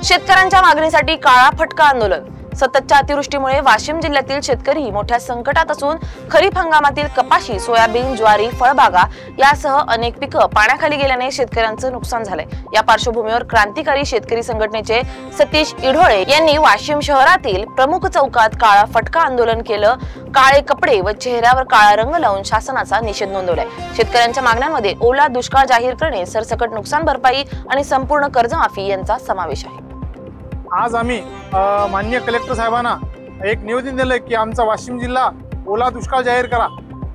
शेतकऱ्यांच्या मागणीसाठी काळा फटका आंदोलन। सततच्या अतिवृष्टीमुळे वाशिम जिल्ह्यातील शेतकरी मोठ्या संकटात असून खरीप हंगामातील कपाशी, सोयाबीन, ज्वारी, फळबागा यासह अनेक पिकं पाण्याखाली गेल्याने शेतकऱ्यांचं नुकसान झालंय। या पार्श्वभूमीवर क्रांतिकारी शेतकरी संघटनेचे सतीश इढोळे यांनी वाशिम शहरातील प्रमुख चौकात काळा फटका आंदोलन केलं। काळे कपडे व चेहऱ्यावर काळा रंग लावून शासनाचा निषेध नोंदवलाय। शेतकऱ्यांच्या मागण्यांमध्ये ओला दुष्काळ जाहीर करणे, सरसकट नुकसान भरपाई आणि संपूर्ण कर्जमाफी यांचा समावेश आहे। आज आम्ही माननीय कलेक्टर साहेबांना एक निवेदन दिलं की आमचा वाशिम जिल्हा ओला दुष्काळ जाहीर करा।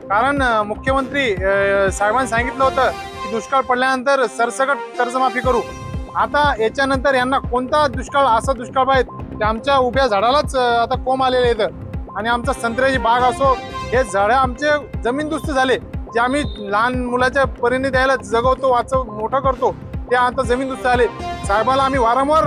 कारण मुख्यमंत्री साहेबांनी सांगितलं होतं की दुष्काळ पडल्यानंतर सरसकट कर्जमाफी करू। आता याच्यानंतर यांना कोणता दुष्काळ, असा दुष्काळ पाहिजे ते आमच्या उभ्या झाडालाच आता कोंब आलेले आहेत आणि आमचा संत्र्याची बाग असो, हे झाडं आमचे जमीनदोस्त झाले, जे आम्ही लहान मुलाच्या परीने द्यायला जगवतो, मोठं करतो, ते आता जमीनदोस्त झाले। साहेबाला आम्ही वारंवार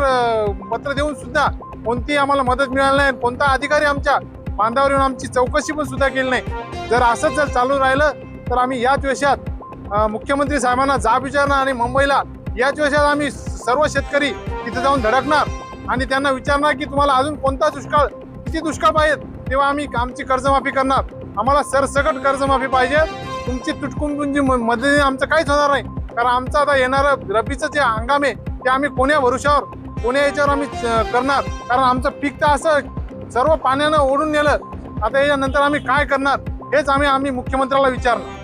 पत्र देऊन सुद्धा कोणती आम्हाला मदत मिळाली नाही। कोणता अधिकारी आमच्या बांधावर येऊन आमची चौकशी पण सुद्धा केली नाही। जर असंच जर चालू राहिलं तर आम्ही याच विषयात मुख्यमंत्री साहेबांना जाब विचारणार आणि मुंबईला याच विषयात आम्ही सर्व शेतकरी तिथे जाऊन धडकणार आणि त्यांना विचारणार की तुम्हाला अजून कोणता दुष्काळ, किती दुष्काळ पाहिजे, तेव्हा आम्ही आमची कर्जमाफी करणार। आम्हाला सरसकट कर्जमाफी पाहिजे। तुमची तुटपुंजी मदतीने आमचं काहीच होणार नाही। कारण आमचं आता येणारं रब्बीचं जे हंगाम आहे ते आम्ही कोण्या भरोशावर, कोण्या याच्यावर आम्ही करणार। कारण आमचं पीक तर असं सर्व पाण्यानं ओढून नेलं, आता याच्यानंतर आम्ही काय करणार हेच आम्ही मुख्यमंत्र्याला विचारणार।